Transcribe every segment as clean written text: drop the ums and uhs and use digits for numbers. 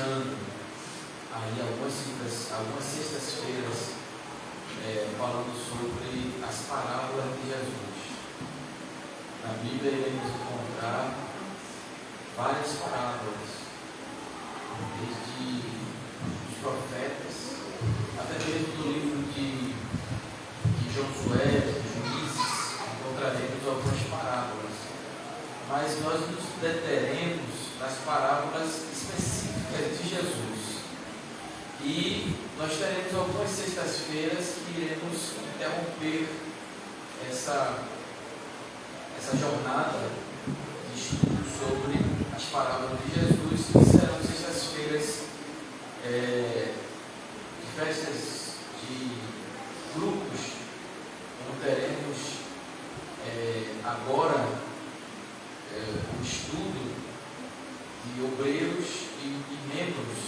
iniciando aí algumas sextas-feiras falando sobre as parábolas de Jesus. Na Bíblia iremos encontrar várias parábolas, desde os profetas, até mesmo do livro de Josué, de Juízes, encontraremos algumas parábolas. Mas nós nos deteremos nas parábolas específicas de Jesus. E nós teremos algumas sextas-feiras que iremos interromper essa jornada de estudo sobre as parábolas de Jesus, que serão sextas-feiras de festas de grupos, onde teremos agora o estudo de obreiros e membros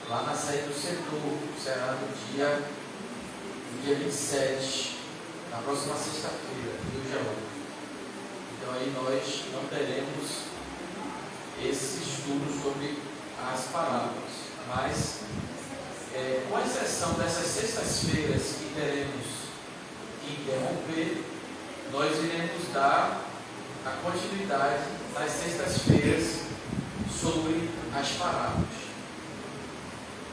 lá na sede do setor. Será no dia 27, na próxima sexta-feira, dia 8. Então aí nós não teremos esse estudo sobre as parábolas, mas com exceção dessas sextas-feiras que teremos que interromper, nós iremos dar a continuidade das sextas-feiras sobre as parábolas.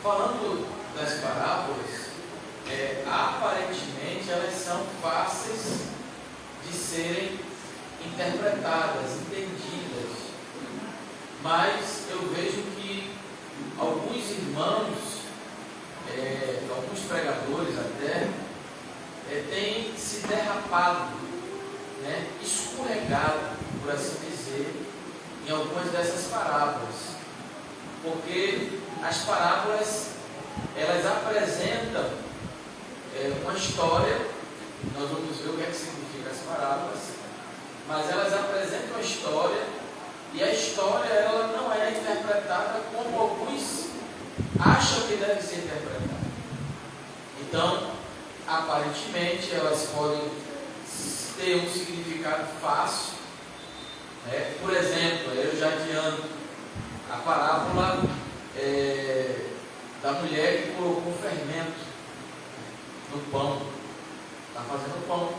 Falando das parábolas, aparentemente elas são fáceis de serem interpretadas, entendidas, mas eu vejo que alguns irmãos, alguns pregadores até, têm se derrapado, escorregado, por assim dizer, em algumas dessas parábolas, porque as parábolas elas apresentam uma história. Nós vamos ver o que significa as parábolas, mas elas apresentam a história, e a história ela não é interpretada como alguns acham que deve ser interpretada. Então, aparentemente, elas podem ter um significado fácil. Por exemplo, eu já adianto a parábola da mulher que colocou fermento no pão. Está fazendo pão,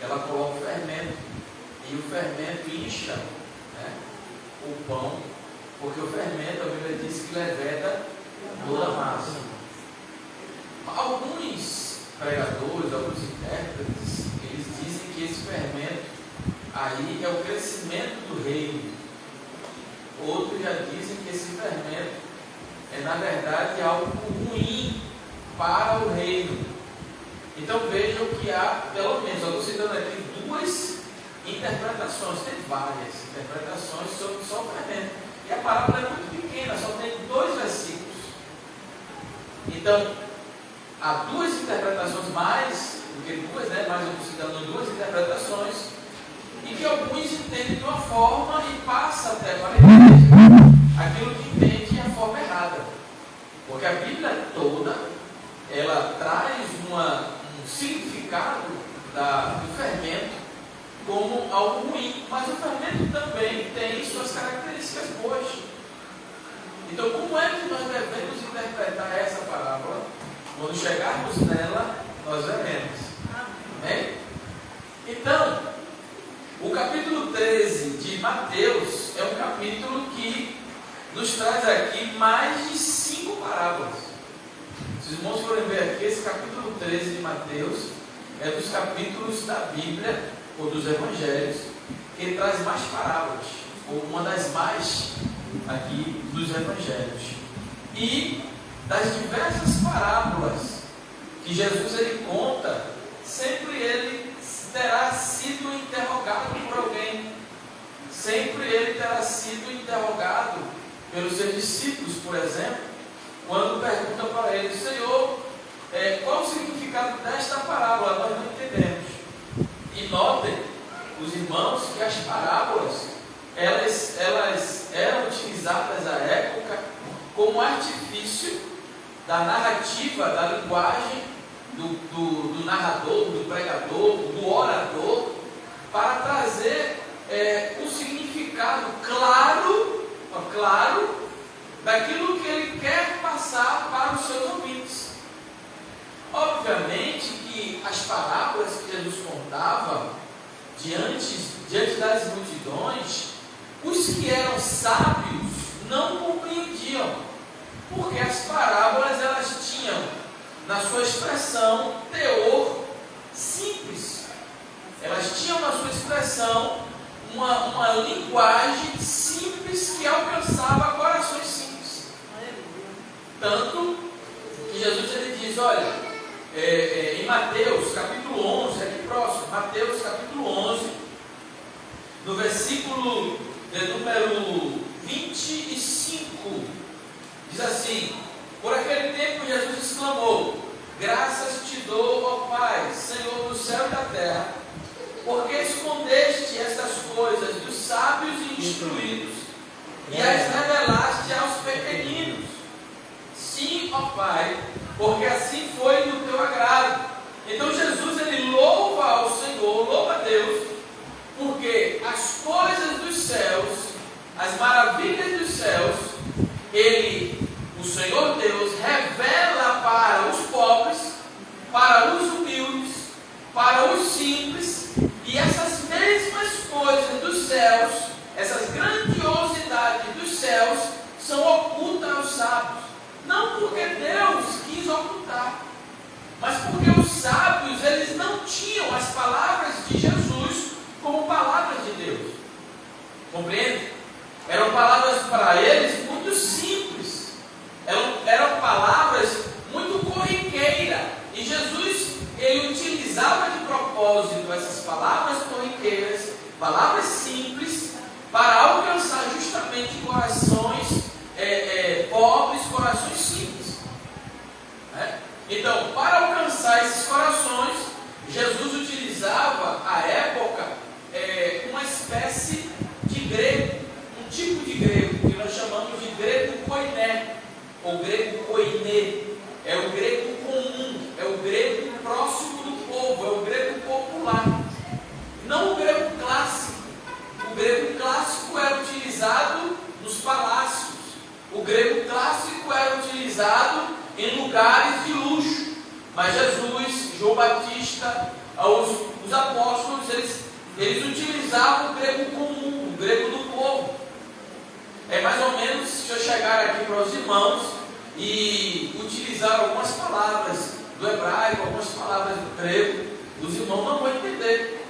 ela coloca o fermento, e o fermento incha o pão, porque o fermento, a Bíblia diz que leveda toda a massa. Alguns pregadores, alguns intérpretes, eles dizem que esse fermento aí é o crescimento do reino. Outros já dizem que esse fermento na verdade algo ruim para o reino. Então vejam que há, pelo menos, eu estou citando aqui duas interpretações, tem várias interpretações sobre só o fermento. E a parábola é muito pequena, só tem 2 versículos. Então, há duas interpretações, mais do que duas, mas eu estou citando 2 interpretações, e que alguns entendem de uma forma e passa até para a igreja aquilo que entende a forma errada. Porque a Bíblia toda, ela traz um significado do fermento como algo ruim, mas o fermento também tem suas características boas. Então, como é que nós devemos interpretar essa parábola? Quando chegarmos nela, nós veremos. Amém? Então, o capítulo 13 de Mateus é um capítulo que nos traz aqui mais de 5 parábolas. Se os irmãos forem ver aqui, esse capítulo 13 de Mateus é dos capítulos da Bíblia, ou dos Evangelhos, que ele traz mais parábolas, ou uma das mais aqui dos Evangelhos. E das diversas parábolas que Jesus ele conta, sempre ele terá sido interrogado por alguém. Sempre ele terá sido interrogado pelos seus discípulos, por exemplo, quando perguntam para ele: Senhor, qual o significado desta parábola? Nós não entendemos. E notem, os irmãos, que as parábolas elas eram utilizadas à época como artifício da narrativa, da linguagem do narrador, do pregador, do orador, para trazer um significado claro daquilo que ele quer passar para os seus ouvintes. Obviamente que as parábolas que Jesus contava diante das multidões, os que eram sábios não compreendiam, porque as parábolas elas tinham na sua expressão teor simples, elas tinham na sua expressão uma linguagem simples que alcançava corações simples. Tanto que Jesus ele diz, olha, em Mateus capítulo 11, aqui próximo, Mateus capítulo 11, no versículo número 25, diz assim: por aquele tempo Jesus exclamou: graças te dou, ó Pai, Senhor do céu e da terra, porque escondeste estas coisas dos sábios e instruídos e as revelaste aos pequeninos. Sim, ó Pai, porque assim foi no teu agrado. Então Jesus ele louva ao Senhor, louva a Deus, porque as coisas dos céus, as maravilhas dos céus, o Senhor Deus revela para os pobres, para os humildes, para os simples, e essas mesmas coisas dos céus, essas grandiosidades dos céus, são ocultas aos sábios. Não porque Deus quis ocultar, mas porque os sábios eles não tinham as palavras de Jesus como palavras de Deus. Compreende? Eram palavras para eles muito simples, eram palavras muito corriqueiras, e Jesus ele utilizava de propósito essas palavras corriqueiras, palavras simples, para alcançar justamente corações pobres, corações simples. Então, para alcançar esses corações, Jesus utilizava à época uma espécie de grego, um tipo de grego que nós chamamos de grego koiné, ou grego koiné. É o grego comum, é o grego próximo do povo, é o grego popular, não o grego clássico. O grego clássico era utilizado nos palácios, o grego clássico era utilizado em lugares de luxo, mas Jesus, João Batista, os apóstolos, eles utilizavam o grego comum, o grego do povo. É mais ou menos se eu chegar aqui para os irmãos e utilizar algumas palavras do hebraico, algumas palavras do grego, os irmãos não vão entender,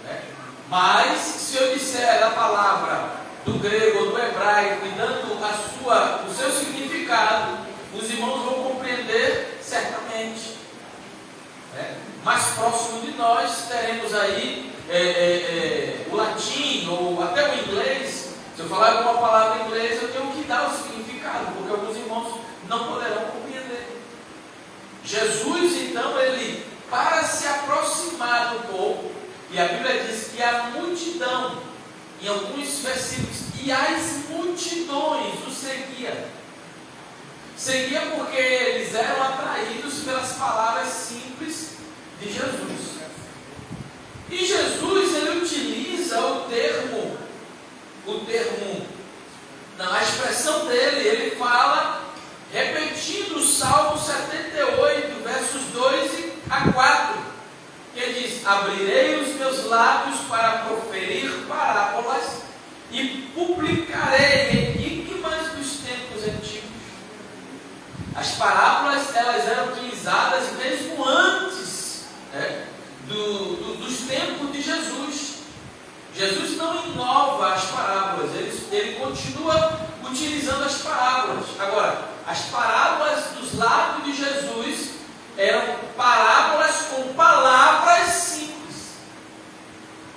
né? Mas se eu disser a palavra do grego ou do hebraico e dando o seu significado, os irmãos vão compreender certamente, né? Mais próximo de nós teremos aí o latim ou até o inglês. Se eu falar alguma palavra em inglês, eu tenho que dar o significado, porque alguns irmãos não poderão compreender. Jesus, então, ele, para se aproximar do povo, e a Bíblia diz que a multidão, em alguns versículos, e as multidões o seguia. Seguia porque eles eram atraídos pelas palavras simples de Jesus. E Jesus, ele utiliza a expressão dele, ele fala, repetindo o Salmo 78, versos 2 a 4, que diz: abrirei os meus lábios para proferir parábolas e publicarei enigmas dos tempos antigos. As parábolas, elas eram utilizadas mesmo antes, né, dos tempos de Jesus. Jesus não inova as parábolas, ele continua utilizando as parábolas. Agora, as parábolas dos lábios de Jesus eram parábolas com palavras simples,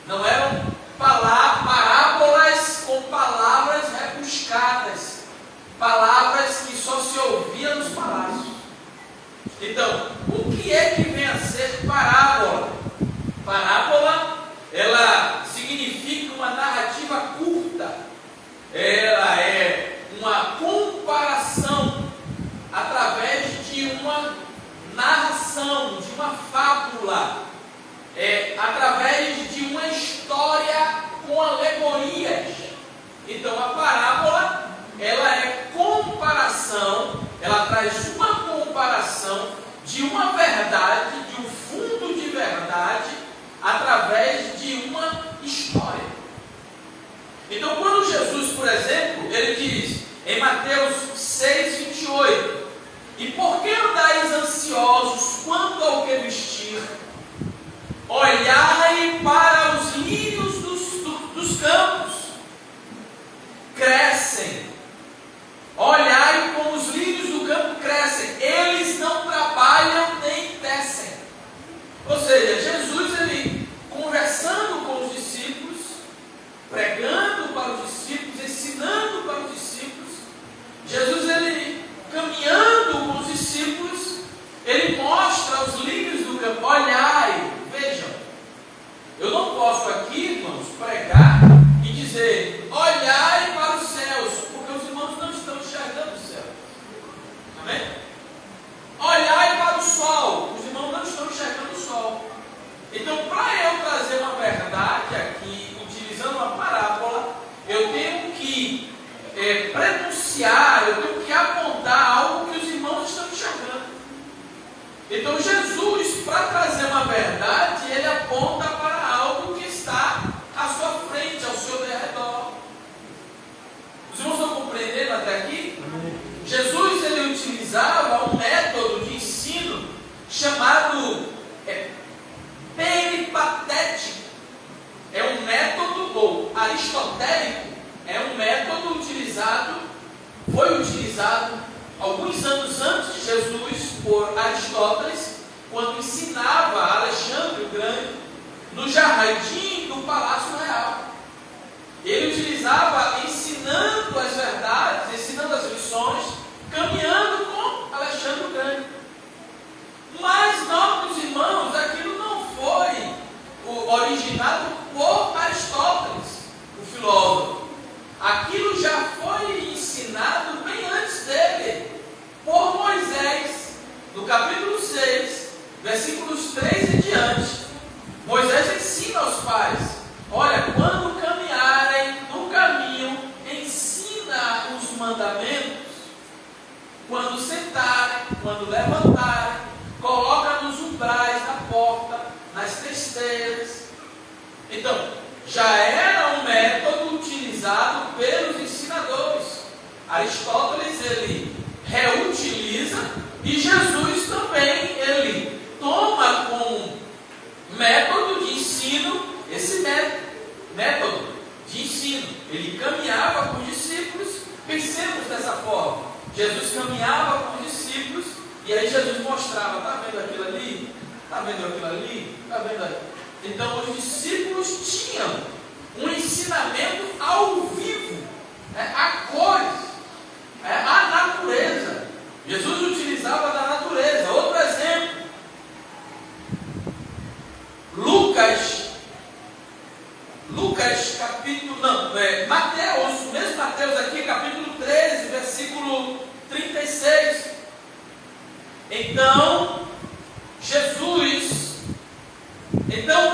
não eram parábolas com palavras rebuscadas, palavras que só se ouvia nos palácios. Então, o que é que vem a ser parábola? Parábola, ela significa uma narrativa curta, ela é uma comparação através de uma narração, de uma fábula, através de uma história com alegorias. Então a parábola, ela é comparação comparação de uma verdade, de um fundo de verdade, através de uma história. Então, quando Jesus, por exemplo, ele diz em Mateus 6, 28, e por que andais ansiosos quanto ao que vestir? Olhai para os lírios dos campos, crescem. Olhai como os lírios do campo crescem, eles não trabalham nem tecem. Ou seja, Jesus, ele conversando com os discípulos, pregando para os discípulos, ensinando para os discípulos, Jesus, ele caminhando com os discípulos, ele mostra os lírios do campo. Olhai, vejam, eu não posso aqui, irmãos, pregar e dizer, olhai para os céus, porque os irmãos não estão enxergando o céu. Amém? Olhai para o sol, os irmãos não estão enxergando o sol. Então, para eu trazer uma verdade aqui, utilizando uma parábola, eu tenho que prenunciar, eu tenho que apontar algo que os irmãos estão enxergando. Então, Jesus, para trazer uma verdade, ele aponta para algo que está à sua frente, ao seu derredor. Os irmãos estão compreendendo até aqui? Jesus, ele utilizava um método de ensino chamado peripatético. É um método, ou aristotélico, é um método foi utilizado alguns anos antes de Jesus por Aristóteles, quando ensinava Alexandre o Grande no jardim do Palácio Real. Ele utilizava ensinando as verdades, ensinando as lições, caminhando com Alexandre o Grande. Mas, nobres irmãos, aquilo não foi originado por Aristóteles, o filósofo. Aquilo já foi ensinado bem antes dele, por Moisés. No capítulo 6, versículos 3 em diante, Moisés ensina aos pais: olha, quando caminharem no caminho, ensina os mandamentos. Quando sentarem, quando levantarem, coloca nos umbrais da porta, nas testeiras. Então, já era um método utilizado pelos ensinadores. Aristóteles, ele reutiliza, e Jesus também, ele toma como método de ensino esse método de ensino. Ele caminhava com os discípulos. Pensemos dessa forma: Jesus caminhava com os discípulos, e aí Jesus mostrava: está vendo aquilo ali? Está vendo aquilo ali? Está vendo ali? Então os discípulos tinham um ensinamento ao vivo, a cores, a natureza. Jesus utilizava da natureza. Outro exemplo, Mateus, o mesmo Mateus aqui, capítulo 13, versículo 36. Então,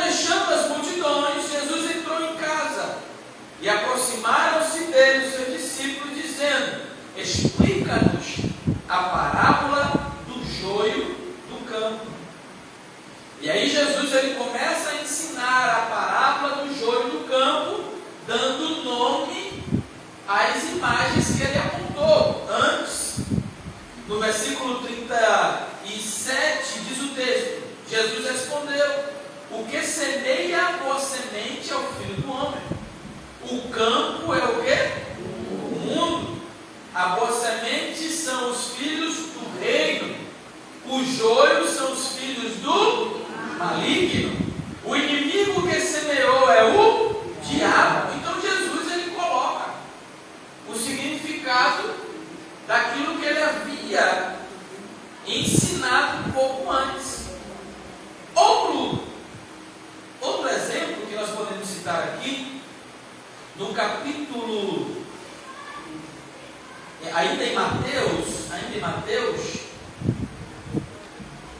deixando as multidões, Jesus entrou em casa, e aproximaram-se dele os seus discípulos, dizendo: explica-nos a parábola do joio do campo. E aí Jesus, ele começa a ensinar a parábola do joio do campo, dando nome às imagens que ele apontou antes. No versículo 37 diz o texto: Jesus respondeu: o que semeia a boa semente é o Filho do Homem. O campo é o quê? O mundo. A boa semente são os filhos do reino. Os joios são os filhos do maligno. O inimigo que semeou é o diabo. Então Jesus, ele coloca o significado daquilo que ele havia ensinado um pouco antes. Outro exemplo que nós podemos citar aqui, no capítulo, ainda em Mateus,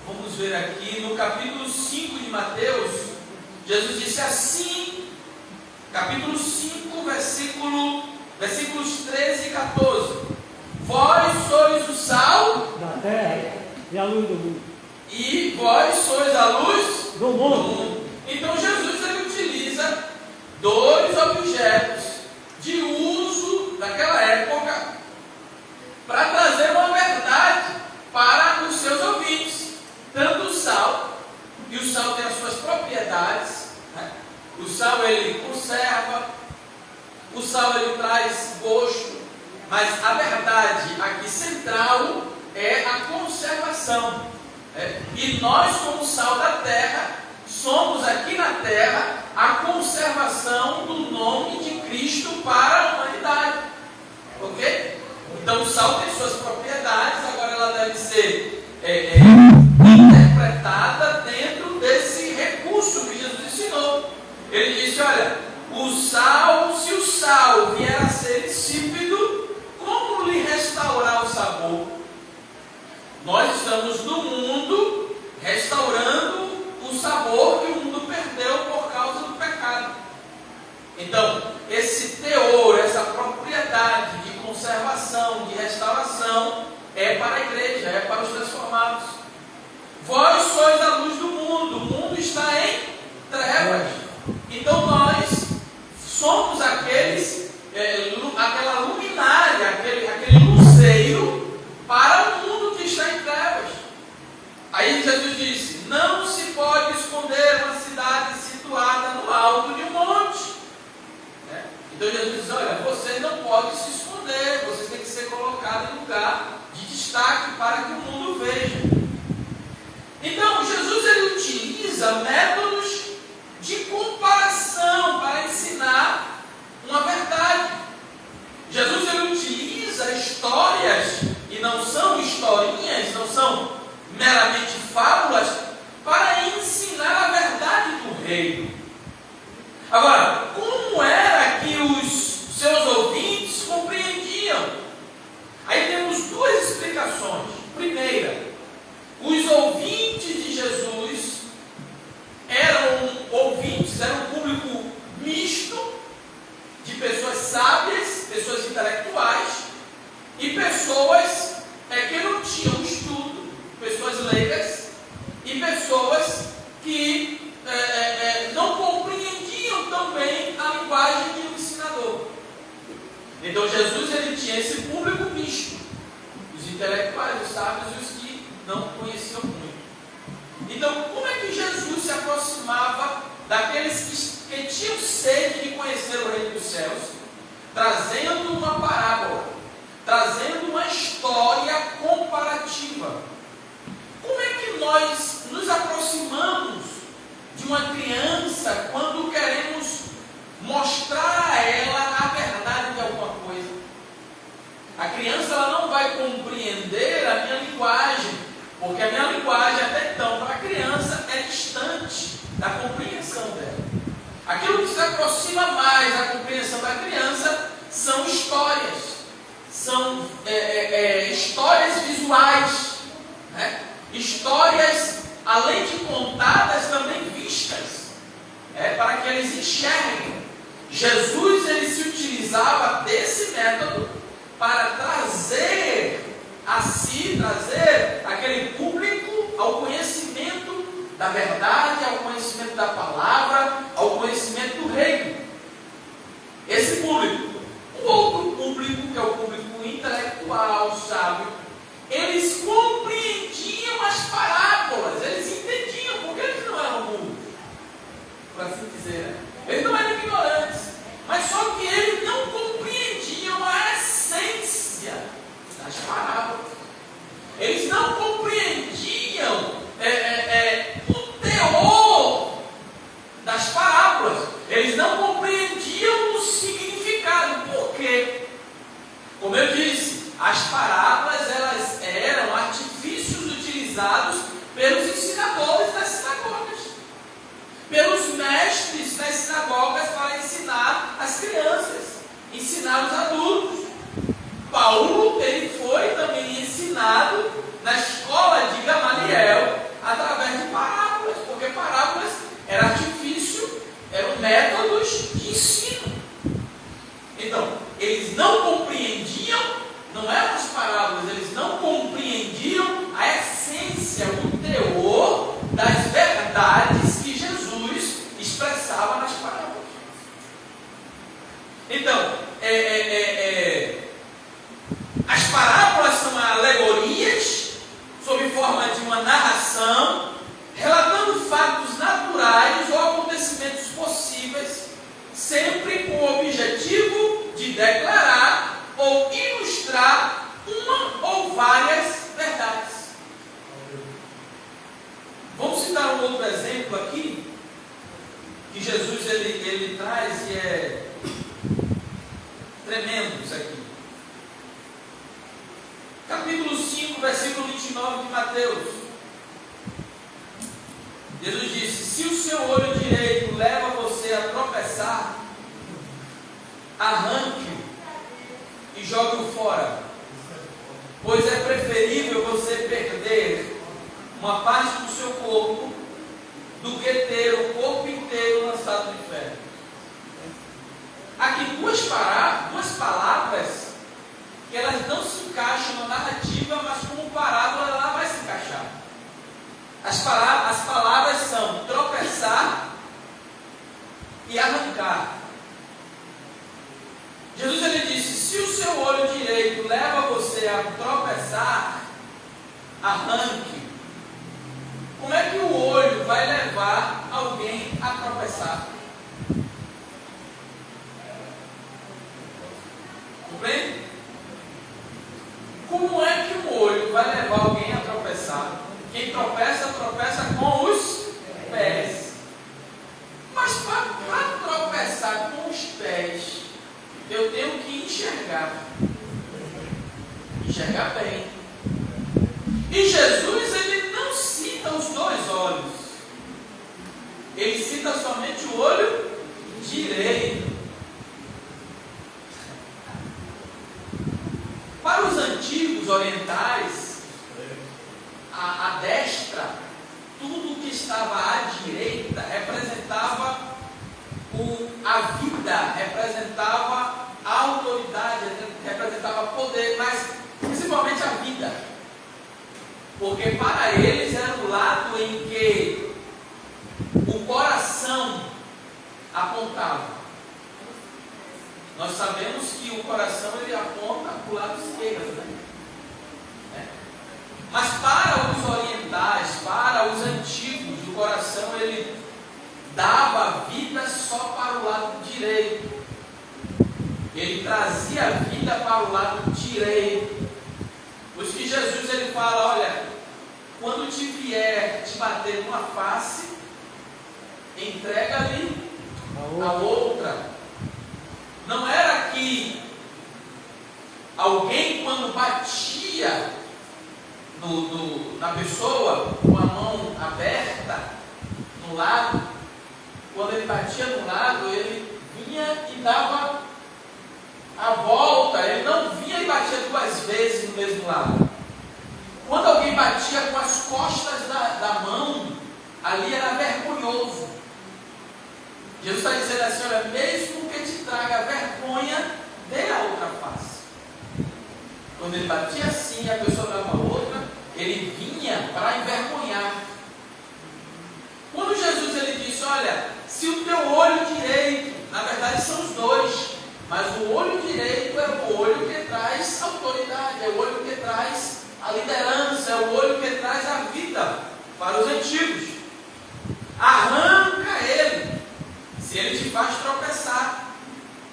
vamos ver aqui, no capítulo 5 de Mateus, Jesus disse assim, capítulo 5, versículos 13 e 14: vós sois o sal da terra. e a luz do mundo. E vós sois a luz Do mundo. Então Jesus ele utiliza dois objetos de uso daquela época para trazer uma verdade para os seus ouvintes. Tanto o sal, e o sal tem as suas propriedades, né? O sal ele conserva, o sal ele traz gosto, mas a verdade aqui central é a conservação. E nós, como sal da terra, somos aqui na terra a conservação do nome de Cristo para a humanidade. Ok? Então o sal tem suas propriedades, agora ela deve ser interpretada dentro desse recurso que Jesus ensinou. Ele disse, olha, se o sal vier a ser insípido, como lhe restaurar o sabor? Nós estamos no mundo restaurando o sabor que o mundo perdeu por causa do pecado. Então, esse teor, essa propriedade de conservação, de restauração, é para a igreja, é para os transformados. Vós sois a luz do mundo, o mundo está em trevas. Então nós somos aquela luminária, aquele luzeiro para o mundo que está em trevas. Aí Jesus disse, não se pode esconder uma cidade situada no alto de um monte. Então Jesus diz, olha, vocês não podem se esconder, vocês têm que ser colocados em lugar de destaque para que o mundo veja. Então Jesus ele utiliza métodos de comparação para ensinar uma verdade. Jesus ele utiliza histórias, e não são historinhas, não são meramente fábulas, para ensinar a verdade do reino. Agora, como era que os seus ouvintes compreendiam? Aí temos duas explicações. Primeira, os ouvintes de Jesus eram um público misto de pessoas sábias, pessoas intelectuais e pessoas que não tinham estudo, pessoas leigas e pessoas que não compreendiam tão bem a linguagem de um ensinador. Então Jesus ele tinha esse público misto, os intelectuais, os sábios e os que não conheciam muito. Então, como é que Jesus se aproximava daqueles que tinham sede de conhecer o reino dos céus? Trazendo uma parábola, trazendo uma história comparativa. Como é que nós nos aproximamos de uma criança quando queremos mostrar a ela a verdade de alguma coisa? A criança ela não vai compreender a minha linguagem, porque a minha linguagem até então para a criança é distante da compreensão dela. Aquilo que se aproxima mais da compreensão da criança são histórias, são histórias visuais, né? Histórias além de contadas também vistas, para que eles enxerguem. Jesus ele se utilizava desse método para trazer a si, trazer aquele público ao conhecimento da verdade, ao conhecimento da palavra, ao conhecimento do reino. Esse público. Um outro público, que é o público intelectual, sábio, eles compreendiam as parábolas, eles entendiam, porque eles não eram burros, por assim dizer. Eles não eram ignorantes, mas só que eles não compreendiam a essência das parábolas. Eles não compreendiam o teor das parábolas. Eles não compreendiam o significado. Por quê? Como eu disse, as parábolas elas eram artifícios utilizados pelos ensinadores das sinagogas, pelos mestres das sinagogas para ensinar as crianças, ensinar os adultos. Paulo ele foi também ensinado na escola de Gamaliel através de parábolas, porque parábolas era artifício, eram métodos de ensino. Então, eles não compreendiam, não eram as parábolas, eles não compreendiam a essência Então, as parábolas são alegorias sob forma de uma narração, relatando fatos naturais ou acontecimentos possíveis, sempre com o objetivo de declarar ou ilustrar uma ou várias verdades. Vamos citar um outro exemplo aqui, que Jesus ele traz e é tremendo isso aqui. Capítulo 5, versículo 29 de Mateus. Jesus disse: se o seu olho direito leva você a tropeçar, arranque-o e jogue-o fora, pois é preferível você perder uma parte do seu corpo do que ter o corpo inteiro lançado no inferno. Aqui duas palavras que elas não se encaixam na narrativa, mas como parábola ela vai se encaixar. As palavras são tropeçar e arrancar. Jesus ele disse: se o seu olho direito leva você a tropeçar, arranque. Como é que o olho vai levar alguém a tropeçar? Compreende? Como é que o olho vai levar alguém a tropeçar? Quem tropeça, tropeça com os pés. Mas para tropeçar com os pés, eu tenho que enxergar. Enxergar bem. E Jesus, ele não cita os dois olhos. Ele cita somente o olho direito. Para os antigos orientais, a destra, tudo que estava à direita, representava a vida, representava a autoridade, representava poder, mas principalmente a vida. Porque para eles era o lado em que o coração apontava. Nós sabemos que o coração ele aponta para o lado esquerdo, né? Mas para os orientais, para os antigos, o coração ele dava vida só para o lado direito. Ele trazia a vida para o lado direito. Por isso que Jesus ele fala: olha, quando te vier te bater numa face, entrega-lhe a outra. Não era que alguém, quando batia na pessoa com a mão aberta no lado, quando ele batia no lado, ele vinha e dava a volta. Ele não vinha e batia duas vezes no mesmo lado. Quando alguém batia com as costas da mão, ali era vergonhoso. Jesus está dizendo assim: olha, mesmo que te traga vergonha, dê a outra face. Quando ele batia assim, a pessoa dava a outra, ele vinha para envergonhar. Quando Jesus ele disse: olha, se o teu olho direito, na verdade são os dois, mas o olho direito é o olho que traz autoridade, é o olho que traz a liderança, é o olho que traz a vida para os antigos. Arranca ele, se ele te faz tropeçar.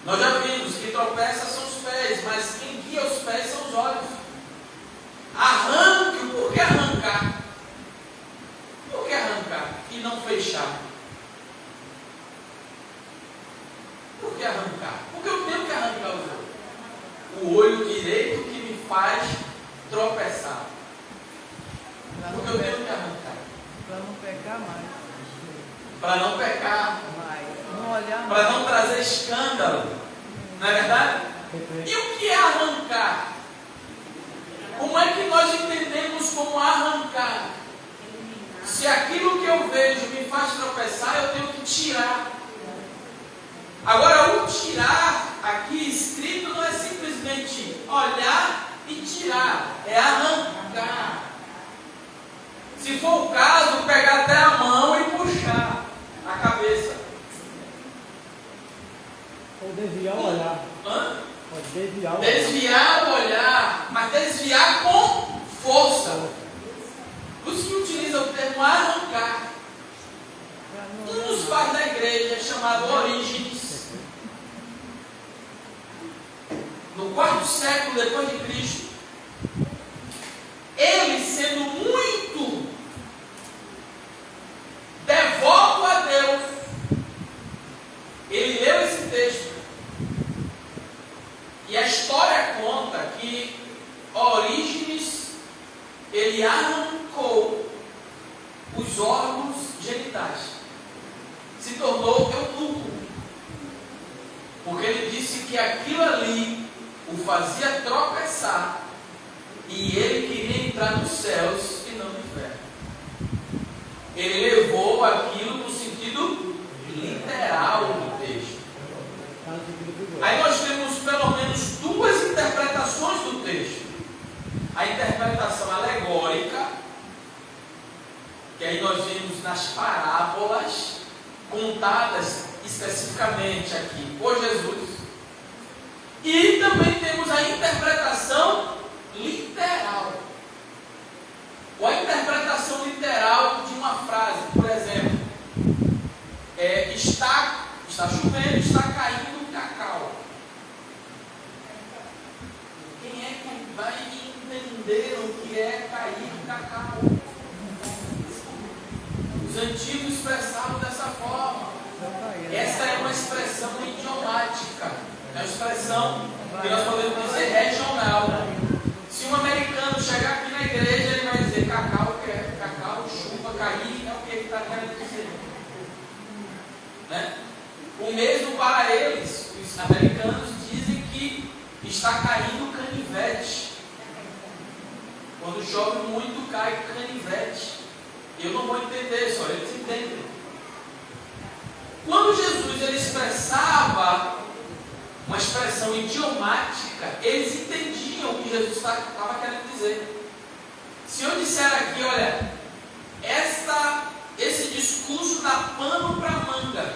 Nós já vimos que tropeça são os pés, mas quem guia os pés são os olhos. Arranque-o. Por que arrancar? Por que arrancar e não fechar? Por que arrancar? Porque eu tenho que arrancar os olhos. O olho direito que me faz tropeçar. Porque eu tenho que arrancar. Para não pecar mais. Para não pecar. Não olhar mais. Para não trazer escândalo. Não é verdade? E o que é arrancar? Como é que nós entendemos como arrancar? Se aquilo que eu vejo me faz tropeçar, eu tenho que tirar. Agora, o tirar aqui escrito não é simplesmente olhar e tirar, é arrancar. Se for o caso, pegar até a mão e puxar a cabeça. Ou desviar o olhar. Hã? Pode desviar o olhar. Desviar o olhar, mas desviar com força. Por isso que utiliza o termo arrancar. Um dos pais da igreja, chamado Orígenes, no 4º século depois de Cristo, ele sendo muito devoto a Deus, ele leu esse texto e a história conta que Orígenes ele arrancou os órgãos genitais, se tornou eunuco, porque ele disse que aquilo ali o fazia tropeçar e ele queria entrar nos céus e não no inferno. Ele levou aquilo no sentido literal do texto. Aí nós temos pelo menos duas interpretações do texto. A interpretação alegórica, que aí nós vemos nas parábolas contadas especificamente aqui por Jesus, e também temos a interpretação literal, ou a interpretação literal de uma frase. Por exemplo, está chovendo, está caindo cacau. Quem é que vai entender o que é cair cacau? Os antigos expressavam dessa forma. Essa é uma expressão idiomática, é uma expressão que nós podemos dizer regional. Se um americano chegar aqui na igreja, ele vai dizer cacau, que é cacau, chuva, cair, é o que ele está querendo dizer. Né? O mesmo para eles, os americanos dizem que está caindo canivete. Quando chove muito, cai canivete. Eu não vou entender, só eles entendem. Quando Jesus ele expressava uma expressão idiomática, eles entendiam o que Jesus estava querendo dizer. Se eu disser aqui, olha, esse discurso dá pano para manga,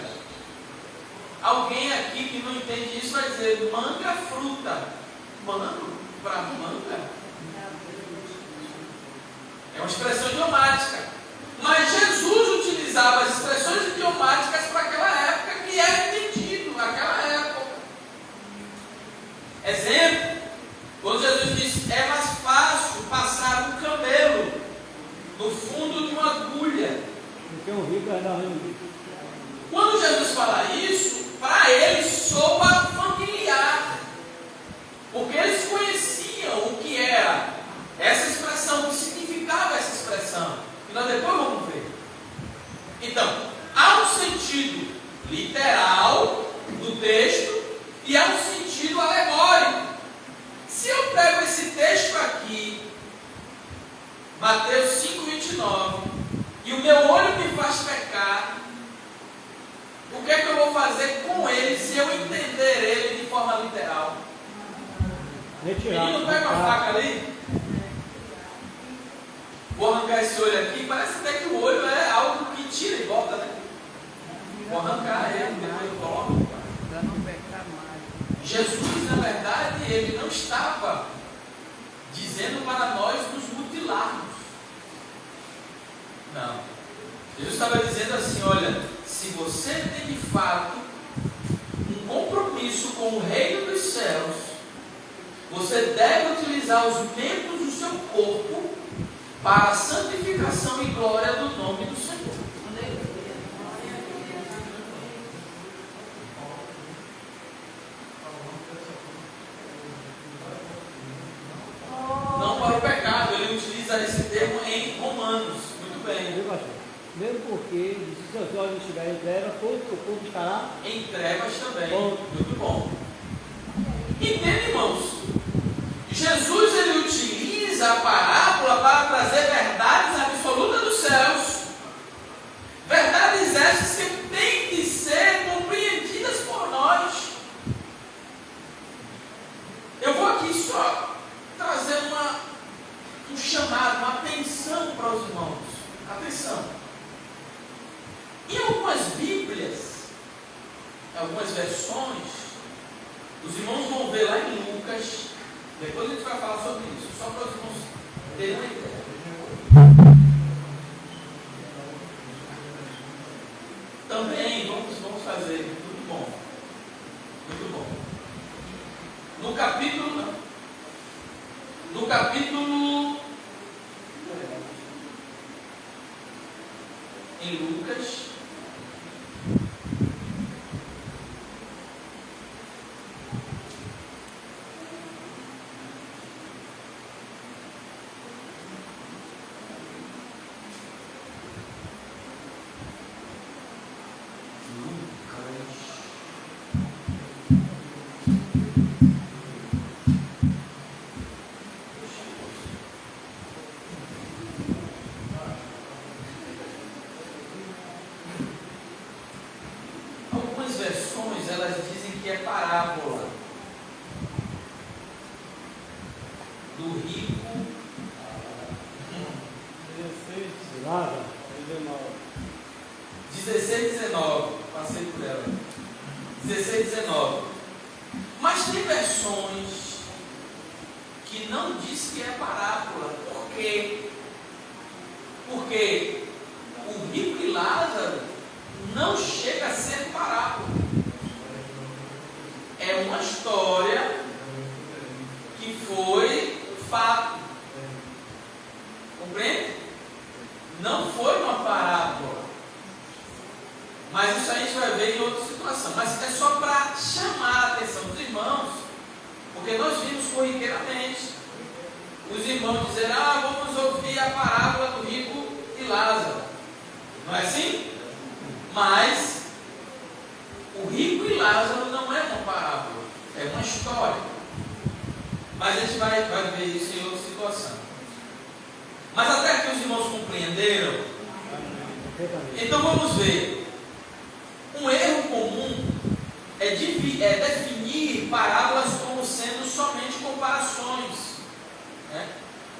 alguém aqui que não entende isso vai dizer manga fruta. Pano para manga? É uma expressão idiomática. Mas Jesus utilizava as expressões idiomáticas para aquela época que era entendido naquela época. Exemplo, quando Jesus disse, é mais fácil passar um camelo no fundo de uma agulha. Quando Jesus fala isso, para eles soa familiar, porque eles conheciam o que era essa expressão, o que significava essa expressão. E nós depois vamos ver. Então, há um sentido literal do texto e há um sentido alegórico. Se eu pego esse texto aqui, Mateus 5,29, e o meu olho me faz pecar, o que é que eu vou fazer com ele se eu entender ele de forma literal? Menino, pega uma faca ali. Vou arrancar esse olho aqui, parece até que o olho é algo que tira e volta, né? Vou arrancar ele, depois eu coloco. Para não pecar mais. Jesus, na verdade, ele não estava dizendo para nós nos mutilarmos. Não. Jesus estava dizendo assim, olha, se você tem de fato um compromisso com o reino dos céus, você deve utilizar os membros do seu corpo para a santificação e glória do nome do Senhor. Não para o pecado, ele utiliza esse termo em Romanos. Muito bem. Mesmo porque, se seus olhos estiverem em trevas, todo o corpo estará em trevas também. Bom. Muito bom. Entende, irmãos? Jesus ele utiliza a parábola para trazer verdades absolutas dos céus. Verdades essas que têm de ser compreendidas por nós. Eu vou aqui só trazer um chamado, uma atenção para os irmãos. Atenção. Em algumas Bíblias, em algumas versões, Depois a gente vai falar sobre isso, só para os irmãos terem uma ideia. Também vamos fazer, muito bom. Muito bom. No capítulo em Lucas, algumas versões elas dizem que é parábola do rico. 16, 19, passei por ela. 16, 19. Mas tem versões que não diz que é parábola. Por quê? Porque o rico e Lázaro não chega a ser parábola. É uma história que foi fato. Compreende? Não foi uma parábola. Mas isso a gente vai ver em outra situação. Mas é só para chamar a atenção dos irmãos, porque nós vimos corriqueiramente os irmãos dizer: vamos ouvir a parábola do rico e Lázaro. Não é assim? Mas o rico e Lázaro não é uma parábola, é uma história. Mas a gente vai ver isso em outra situação. Mas até aqui os irmãos compreenderam? Então vamos ver. Um erro comum é definir parábolas como sendo somente comparações, né?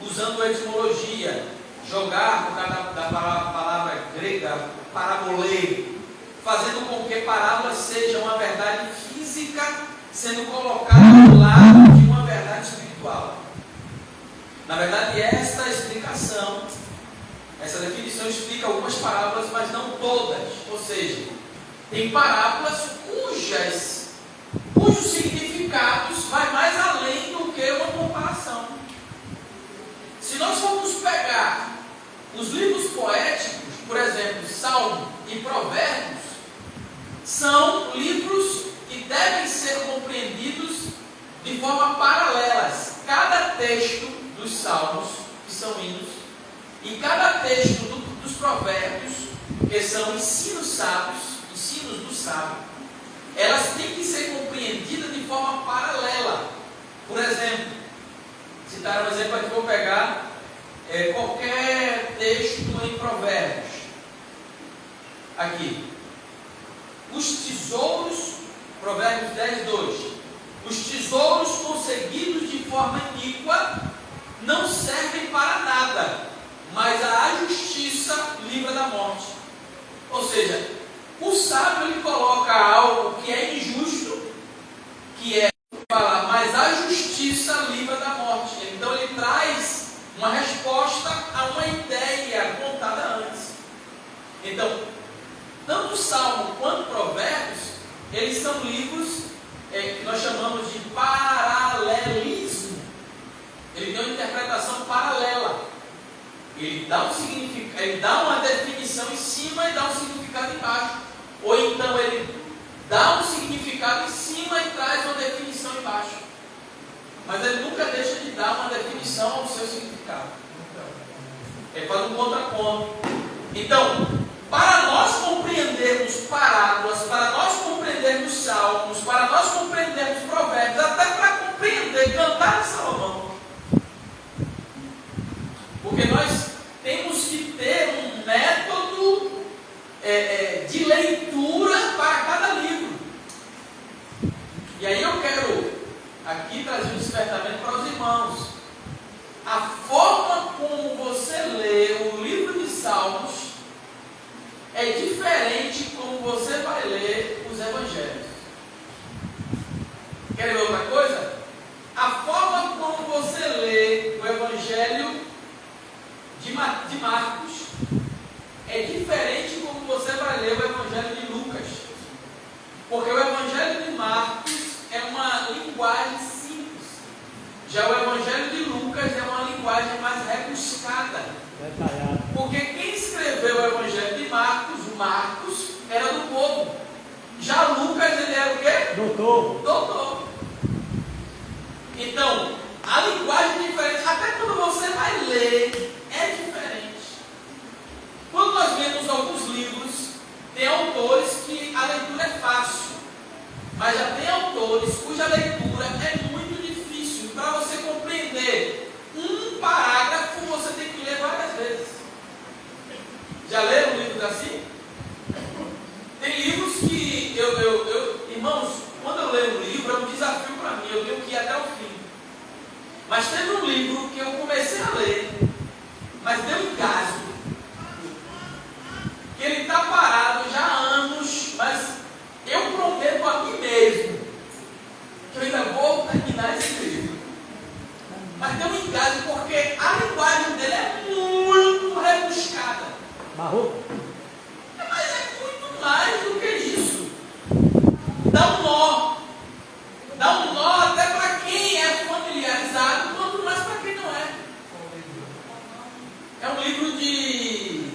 Usando a etimologia, jogar por causa da palavra grega parabolê, fazendo com que parábolas sejam uma verdade física sendo colocada ao lado de uma verdade espiritual. Na verdade, esta explicação, essa definição explica algumas parábolas, mas não todas. Ou seja, tem parábolas cujos significados vai mais além do que uma comparação. Se nós formos pegar os livros poéticos, por exemplo, Salmo e Provérbios, são livros que devem ser compreendidos de forma paralelas. Cada texto dos Salmos, que são hinos, e cada texto dos Provérbios, que são ensinos do sábio, elas têm que ser compreendidas de forma paralela. Por exemplo, citar um exemplo aqui, vou pegar qualquer texto em Provérbios. Aqui. Os tesouros, Provérbios 10, 2. Os tesouros conseguidos de forma iníqua não servem para nada, mas a justiça livra da morte. Ou seja, o sábio ele coloca algo que é injusto, que é falar, mas a justiça livra da morte. Então ele traz uma resposta a uma ideia contada antes. Então, tanto o Salmo quanto Provérbios, eles são livros que nós chamamos de paralelismo. Ele tem uma interpretação paralela. Ele dá um significado, ele dá uma definição em cima e dá um significado embaixo. Ou então ele dá um significado em cima e traz uma definição embaixo. Mas ele nunca deixa de dar uma definição ao seu significado. Ele faz um contraponto. Então, para nós compreendermos parábolas, para nós compreendermos salmos, para nós compreendermos provérbios, até para compreender Cantar de Salomão, porque nós temos que ter um método de leitura para cada livro. E aí eu quero aqui trazer um despertamento para os irmãos. A forma como você lê o livro de Salmos é diferente como você vai ler os evangelhos. Quer ver outra coisa? A forma como Porque o Evangelho de Marcos é uma linguagem simples. Já o Evangelho de Lucas é uma linguagem mais rebuscada. Porque quem escreveu o Evangelho de Marcos, Marcos, era do povo. Já Lucas, ele era o quê? Doutor. Então, a linguagem é diferente. Até quando você vai ler, é diferente. Quando nós lemos alguns livros, tem autores que a leitura é fácil. Mas já tem autores cuja leitura é muito difícil. Para você compreender um parágrafo, você tem que ler várias vezes. Já leram livros assim? Tem livros que irmãos, quando eu leio um livro é um desafio para mim, eu tenho que ir até o fim. Mas teve um livro que eu comecei a ler, mas deu um engasgo. Que ele está parado já há anos, mas eu prometo a mim mesmo que eu ainda vou terminar esse livro. Mas deu um engasgo porque a linguagem dele é muito rebuscada. Barroco? Mas é muito mais do que isso. Dá um nó. Dá um nó até para quem é familiarizado, quanto mais para quem não é. É um livro de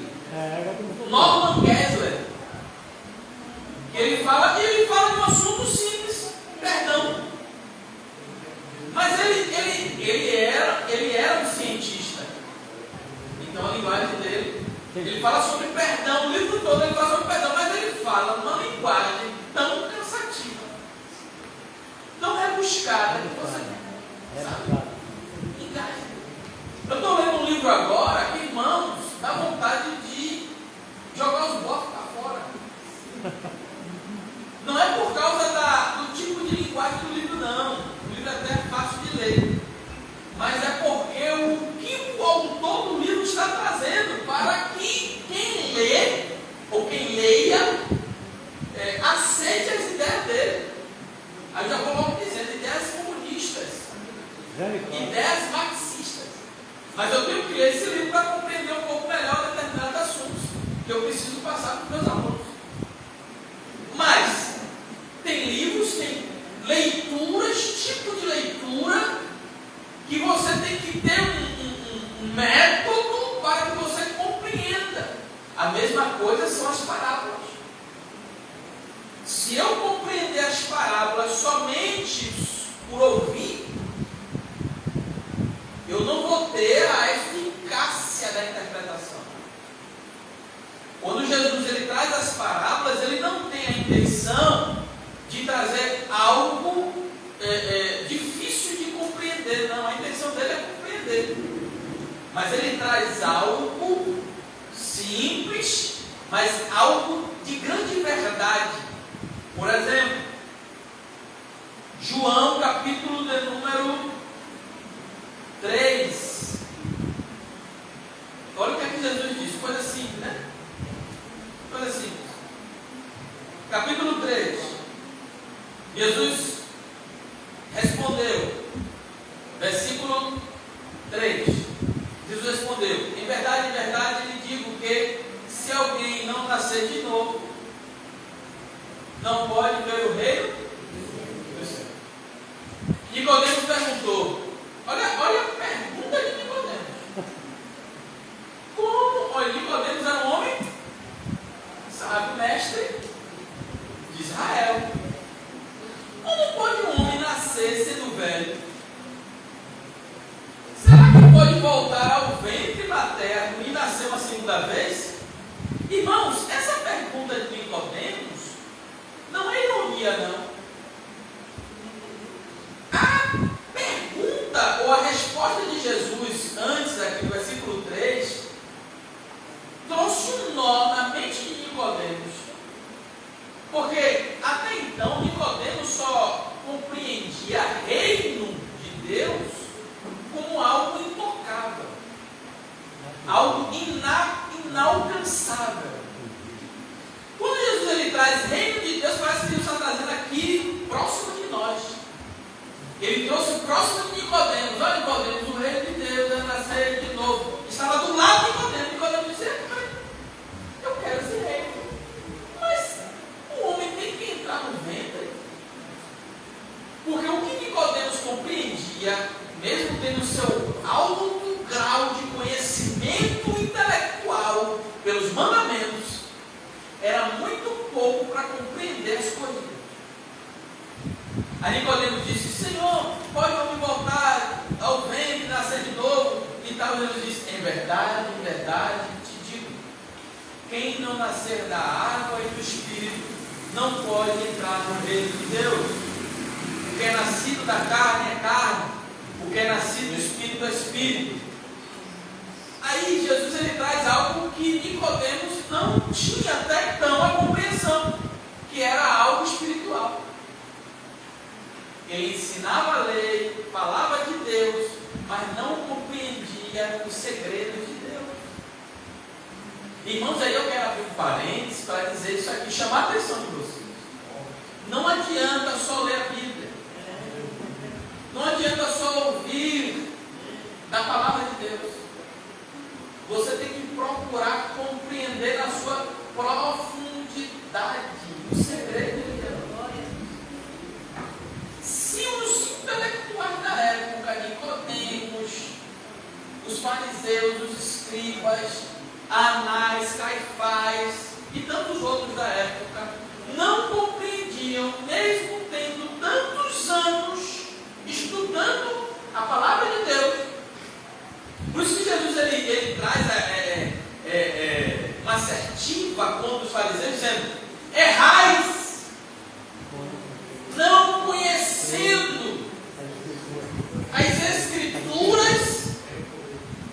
Norman Geisler. Ele fala de um assunto simples, perdão. Mas ele era um cientista. Então a linguagem dele, ele fala sobre perdão, o livro todo ele fala sobre perdão, mas ele fala numa linguagem tão cansativa, tão rebuscada, que você sabe, engaja. Eu estou lendo um livro agora que, irmãos, dá vontade de jogar os blocos para fora. Não é por causa do tipo de linguagem do livro, não. O livro até é fácil de ler. Mas é porque o que o autor do livro está trazendo para que quem lê, ou quem leia, aceite as ideias dele. Aí eu já vou logo dizendo, ideias comunistas, ideias marxistas. Mas eu tenho que ler esse livro para compreender um pouco melhor determinados assuntos que eu preciso passar para os meus alunos. Mas tem livros, tem leituras, tipo de leitura, que você tem que ter um método para que você compreenda. A mesma coisa são as parábolas. Se eu compreender as parábolas somente por ouvir, eu não vou ter a eficácia da interpretação. Quando Jesus ele traz as parábolas, ele não tem a intenção de trazer algo difícil de compreender, não. A intenção dele é compreender. Mas ele traz algo simples, mas algo de grande verdade. Por exemplo, João capítulo de número 3. Olha o que é que Jesus diz, coisa simples, né? Coisa simples. Capítulo 3. Jesus respondeu, versículo 3. Jesus respondeu: em verdade, lhe digo que se alguém não nascer de novo, não pode ver o reino do céu. Nicodemos perguntou, olha a pergunta de Nicodemos. Como? Olha, Nicodemos era um homem sábio, mestre de Israel. Como pode um homem nascer sendo velho? Será que pode voltar ao ventre materno e nascer uma segunda vez? Irmãos, essa pergunta de Nicodemos não é ironia, não. A pergunta ou a resposta de Jesus antes aqui no versículo 3 trouxe um nó na mente de Nicodemos. Porque até então Nicodemos só compreendia reino de Deus como algo intocável, algo inalcançável. Quando Jesus ele traz reino de Deus, parece que ele está trazendo aqui próximo de nós. Ele trouxe próximo de Nicodemos. Olha, Nicodemos, o reino de Deus é nascer de novo. Estava do lado de Nicodemos. Nicodemos disse: eu quero esse reino. Mas o homem tem que entrar no reino Nicodemos compreendia, mesmo tendo seu alto grau de conhecimento intelectual pelos mandamentos, era muito pouco para compreender as coisas. Aí Nicodemos disse: Senhor, pode eu me voltar ao ventre, nascer de novo? E tal. Jesus disse: em verdade, te digo, quem não nascer da água e do Espírito não pode entrar no reino de Deus. O que é nascido da carne é carne, o que é nascido do Espírito é Espírito. Aí Jesus ele traz algo que Nicodemos não tinha até então a compreensão, que era algo espiritual. Ele ensinava a lei, falava de Deus, mas não compreendia os segredos de Deus. Irmãos, aí eu quero abrir um parênteses para dizer isso aqui, chamar a atenção de vocês. Não adianta só ler a Bíblia. Não adianta só ouvir da palavra de Deus. Você tem que procurar compreender na sua profundidade o segredo de Deus. Se os intelectuais da época, Nicodemos, os fariseus, os escribas, Anás, Caifás e tantos outros da época não compreendiam, mesmo tendo tantos anos estudando a palavra de Deus. Por isso que Jesus ele traz uma assertiva contra os fariseus, dizendo: errais, não conhecendo as Escrituras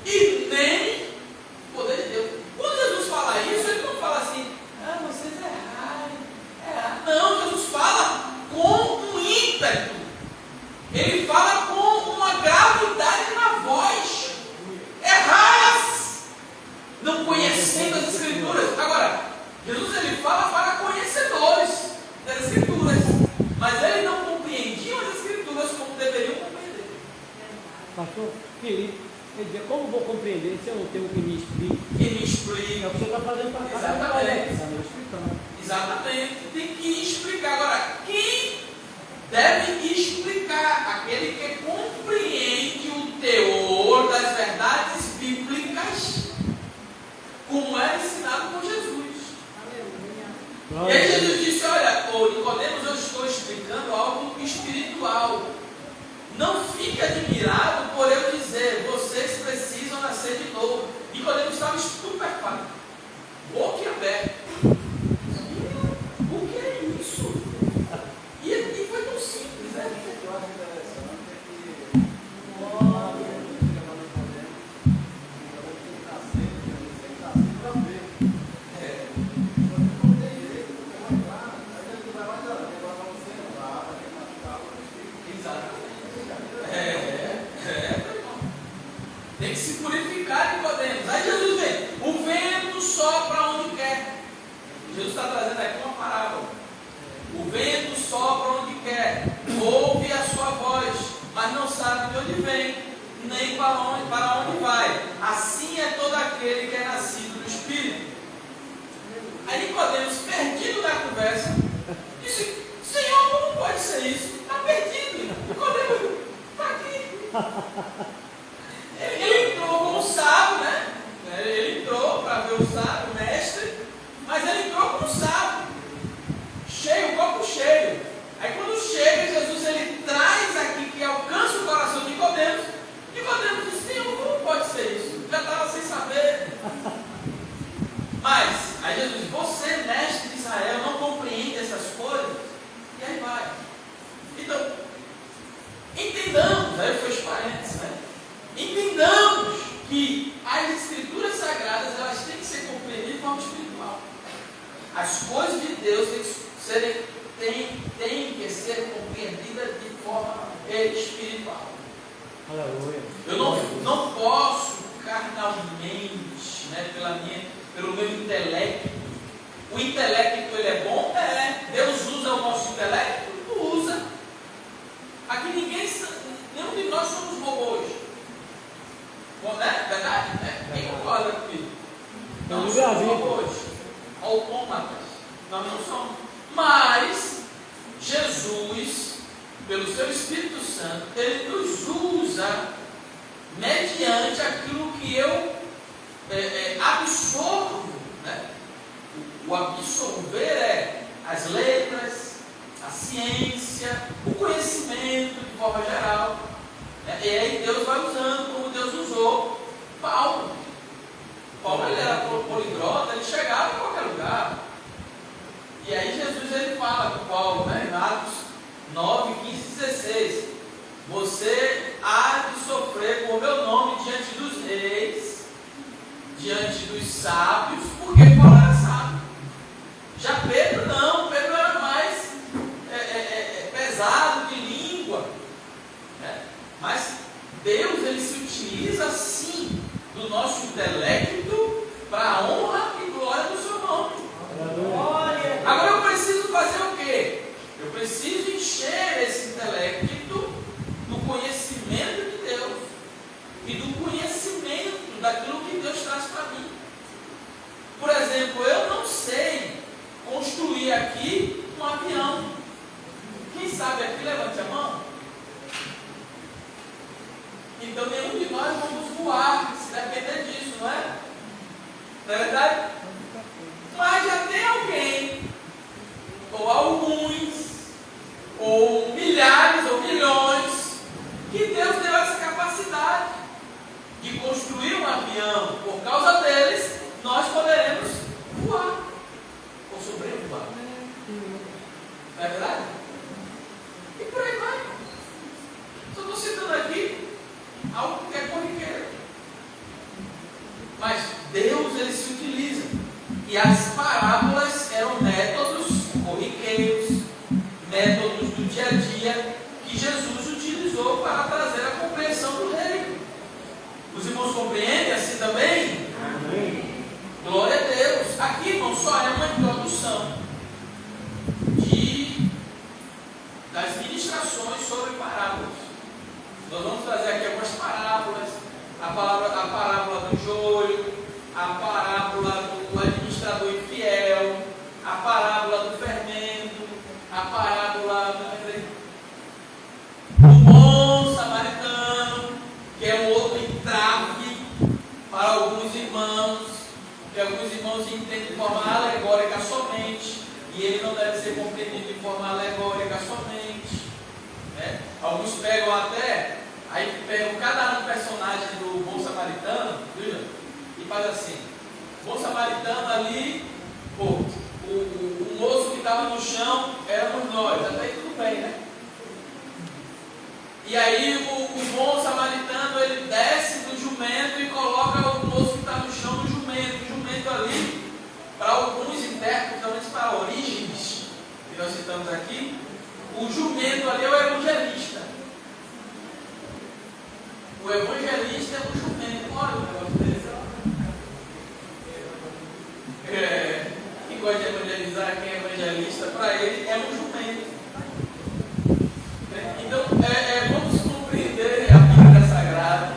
e nem o poder de Deus. Quando Jesus fala isso, ele não fala assim: vocês erraram. Não, Jesus fala com um ímpeto. Ele fala com uma gravidade na voz. Errais, não conhecendo as Escrituras. Agora, Jesus ele fala para conhecedores das Escrituras, mas ele não compreendia as Escrituras como deveriam compreender. Pastor Felipe, quer dizer, como vou compreender se eu não tenho que me explique? Que me explique. É o que você está fazendo para Exatamente. Exatamente. Tem que explicar. Agora, quem deve explicar? Aquele que compreende o teor das verdades bíblicas, como era ensinado por Jesus. E aí Jesus disse: olha, Nicodemos, eu estou explicando algo espiritual. Não fique admirado por eu dizer, vocês precisam nascer de novo. Nicodemos estava estupefato, boca aberta. O que é isso? E foi tão simples, né? Eu acho interessante que tem que se purificar, Nicodemos. Aí Jesus vem: o vento sopra onde quer. Jesus está trazendo aqui uma parábola. O vento sopra onde quer, ouve a sua voz, mas não sabe de onde vem, nem para onde vai. Assim é todo aquele que é nascido do Espírito. Aí Nicodemos, perdido na conversa, disse: Senhor, como pode ser isso? Está perdido. Nicodemos, está aqui. Ele entrou como sábio, né? Ele entrou para ver o sábio, o mestre, mas ele entrou como sábio, cheio, o copo cheio. Aí quando chega, Jesus ele traz aqui que alcança o coração de Nicodemos. Nicodemos diz: Senhor, como pode ser isso? Já estava sem saber. Mas, aí Jesus diz: você, mestre de Israel, não compreende essas coisas? E aí vai. Então, entendamos, aí foi os parênteses, né? Entendamos que as Escrituras Sagradas elas têm que ser compreendidas de forma espiritual. As coisas de Deus têm que ser compreendidas de forma espiritual. Aleluia. Eu não posso carnalmente, né, pelo meu intelecto. O intelecto ele é bom? É. Deus usa o nosso intelecto? Usa. Aqui nenhum de nós somos robôs. Bom, né? Verdade? Né? Quem concorda comigo? Não somos robôs, autômatas. Nós não somos. Mas Jesus pelo seu Espírito Santo, Ele nos usa mediante aquilo que eu absorvo, né? O absorver é as letras, a ciência, o conhecimento de forma geral, né? E aí Deus vai usando, como Deus usou Paulo. Paulo, ele era poliglota, ele chegava em qualquer lugar. E aí Jesus, ele fala com Paulo, né, em Atos 9, 15 e 16: você há de sofrer com o meu nome diante dos reis, diante dos sábios, porque Paulo era sábio. Já Pedro não, Pedro era mais pesado de língua, né? Mas Deus, ele se utiliza sim do nosso intelecto para a honra e glória do seu nome. Agora eu preciso fazer o quê? Eu preciso encher esse intelecto do conhecimento de Deus e do conhecimento daquilo que Deus traz para mim. Por exemplo, eu não sei construir aqui um avião. Quem sabe aqui, levante a mão. Então nenhum de nós vamos voar, se depender disso, não é? Não é verdade? Mas já tem alguém, ou alguns, ou milhares ou milhões, que Deus deu essa capacidade de construir um avião. Por causa deles, nós poderemos voar ou sobrevoar. Não é verdade? E por aí vai. Só estou citando aqui algo que é corriqueiro. Mas Deus, ele se utiliza. E as parábolas eram métodos corriqueiros, métodos do dia a dia, que Jesus utilizou para trazer a compreensão do reino. Os irmãos compreendem assim também? Amém. Glória a Deus. Aqui, irmão, só é uma introdução das ministrações sobre parábolas. Nós vamos trazer aqui algumas parábolas, a parábola do joio, a parábola do administrador infiel, a parábola do fermento, a parábola do bom samaritano, que é um outro entrave para alguns irmãos, que alguns irmãos entendem de forma alegórica somente, e ele não deve ser compreendido de forma alegórica somente, né? Alguns pegam até, aí pegam cada um personagem do bom samaritano, viu? E faz assim: bom samaritano ali, pô, o moço que estava no chão éramos nós, até aí tudo bem, né? E aí o bom samaritano, ele desce do jumento e coloca o moço que está no chão no jumento. O jumento ali, para alguns intérpretes, talvez para Orígenes, que nós citamos aqui, o jumento ali é o evangelista. O evangelista é o jumento. Olha o negócio desse. Quem gosta de evangelizar, quem é evangelista, para ele é um jumento. Então, vamos compreender a Bíblia Sagrada,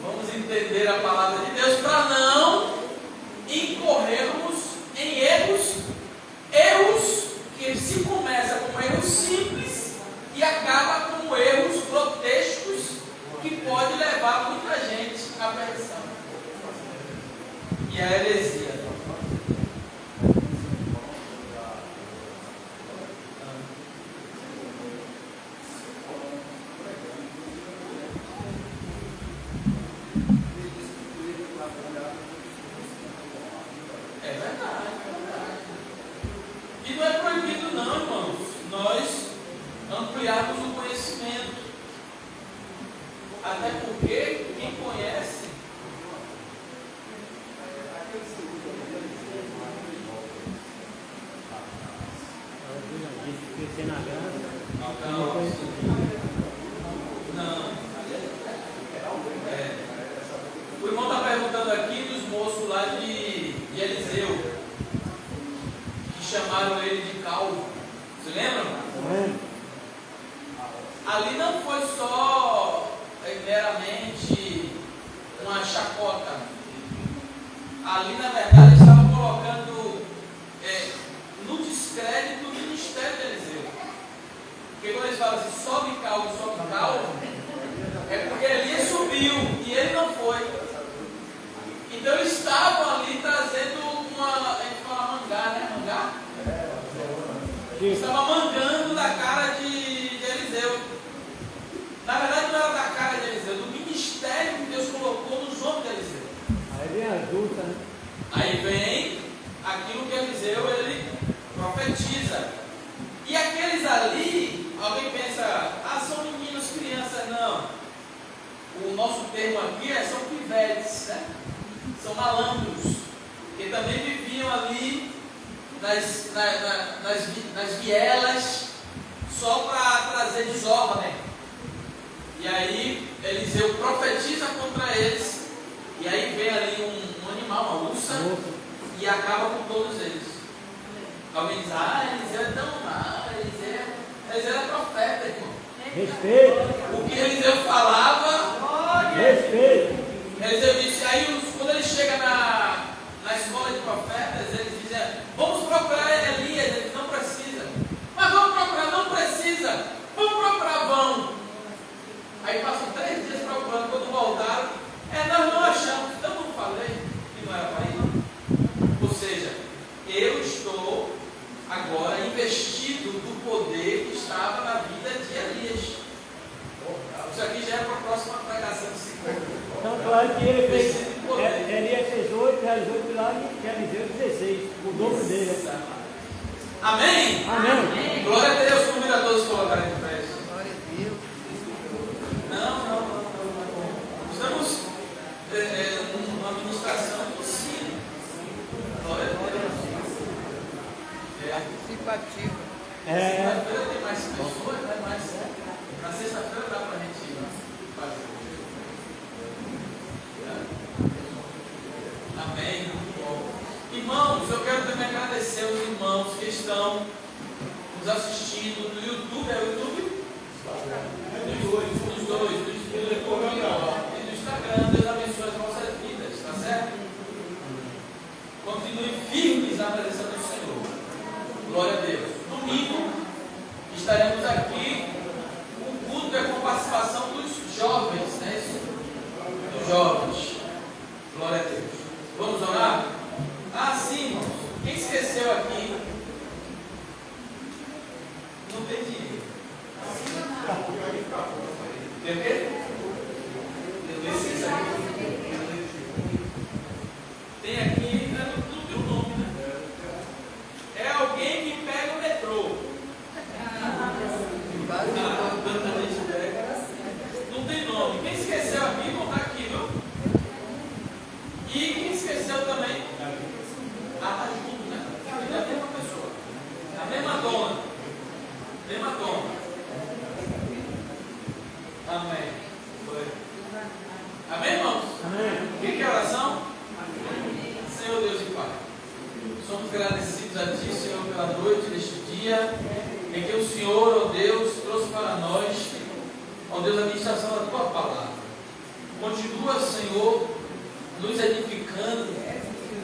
vamos entender a palavra de Deus para não incorrermos em erros que se começa com erros simples e acaba com erros grotescos que pode levar muita gente à perdição e à heresia. O irmão está perguntando aqui dos moços lá de Eliseu, que chamaram ele de calvo. Você lembra? Ali não foi só meramente uma chacota. Ali, na verdade, estava colocando no descrédito o ministério de Eliseu. Porque quando eles falam assim, sobe caldo, é porque Elias subiu e ele não foi. Então eles estavam ali trazendo a gente fala mangá, né? Mangá? Estava mangando da cara de Eliseu. Na verdade não era da cara de Eliseu, do ministério que Deus colocou nos homens de Eliseu. Aí vem a junta, né? Aí vem aquilo que Eliseu ele profetiza. E aqueles ali, alguém pensa, são meninos, crianças, não. O nosso termo aqui são pivetes, né? São malandros, que também viviam ali nas vielas, só para trazer desordem. E aí Eliseu profetiza contra eles, e aí vem ali um animal, uma ursa, e acaba com todos eles. Alguém diz, Eliseu é tão mau, Eliseu era profeta, irmão. Respeito. O que Eliseu falava, respeito. Eliseu disse, aí quando ele chega na escola de profetas, eles dizem, vamos procurar Elias, ele não precisa. Mas vamos procurar, não precisa. Vamos procurar, vão. Aí passam 3 dias procurando, quando voltaram, nós não achamos, então não falei que não era para ir. Ou seja, eu estou agora investido do poder que estava na vida de Elias. Isso aqui já é para a próxima pregação de segunda. Então, claro que ele fez. Elias fez 8, realizou 8 milagres, e Eliseu 16, o dobro dele. Amém? Amém. Glória a Deus, convido a todos a colocarem de pé. Glória a Deus. Não. Estamos numa administração de ensino. Glória a Deus. Simpatia. Sexta-feira tem mais pessoas, vai mais. Na sexta-feira dá para a gente fazer. Amém. Irmãos, eu quero também agradecer aos irmãos que estão nos assistindo no YouTube. É o YouTube? Os dois, do YouTube e do Instagram. Deus abençoe as nossas vidas, tá certo? Continue firmes na presença do Senhor. Glória a Deus. Domingo estaremos aqui. O culto é com participação dos jovens, né? Dos jovens. Glória a Deus. Vamos orar? Sim, irmãos. Quem esqueceu aqui? Não tem dinheiro. Tem o quê? Tem aqui, não tem o nome, né? É alguém que pega o metrô. Não tem nome. Quem esqueceu aqui, não está aqui, viu? E quem esqueceu também? Está junto, né? É a mesma pessoa. A mesma dona. Amém. Amém, irmãos? Amém. O que é oração? Senhor Deus e Pai, somos agradecidos a Ti, Senhor, pela noite deste dia, em que o Senhor, ó Deus, trouxe para nós, ó Deus, a ministração da Tua palavra. Continua, Senhor, nos edificando,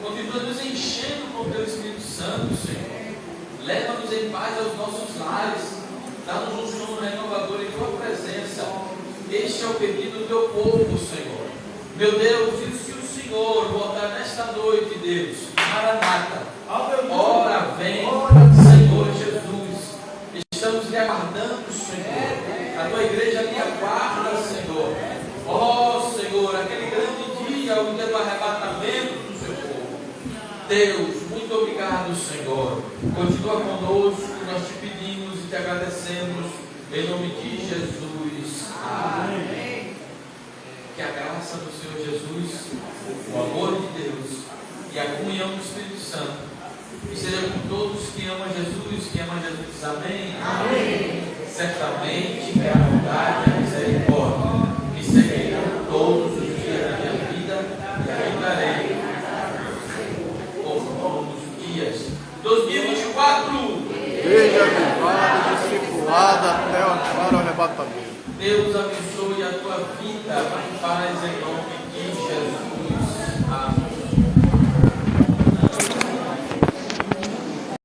continua nos enchendo com o Teu Espírito Santo, Senhor. Leva-nos em paz aos nossos lares, dá-nos um sono renovador em Tua presença. Este é o pedido do Teu povo, Senhor. Meu Deus, e se o Senhor voltar nesta noite, Deus, Maranata, ora vem, Senhor Jesus. Estamos lhe aguardando, Senhor. A Tua igreja lhe aguarda, Senhor. Ó, Senhor, aquele grande dia, o dia do arrebatamento do Seu povo. Deus, muito obrigado, Senhor. Continua conosco, nós te pedimos e te agradecemos, em nome de Jesus. Amém. Que a graça do Senhor Jesus, o amor de Deus e a comunhão do Espírito Santo esteja com todos que amam Jesus, que amam Jesus. Amém. Amém. Certamente que a bondade e a misericórdia me seguirão todos os dias da minha vida e habitarei por longos dias. 2024. Seja levado e discipulado até o arrebatamento. Deus abençoe a tua vida, paz em nome de Jesus.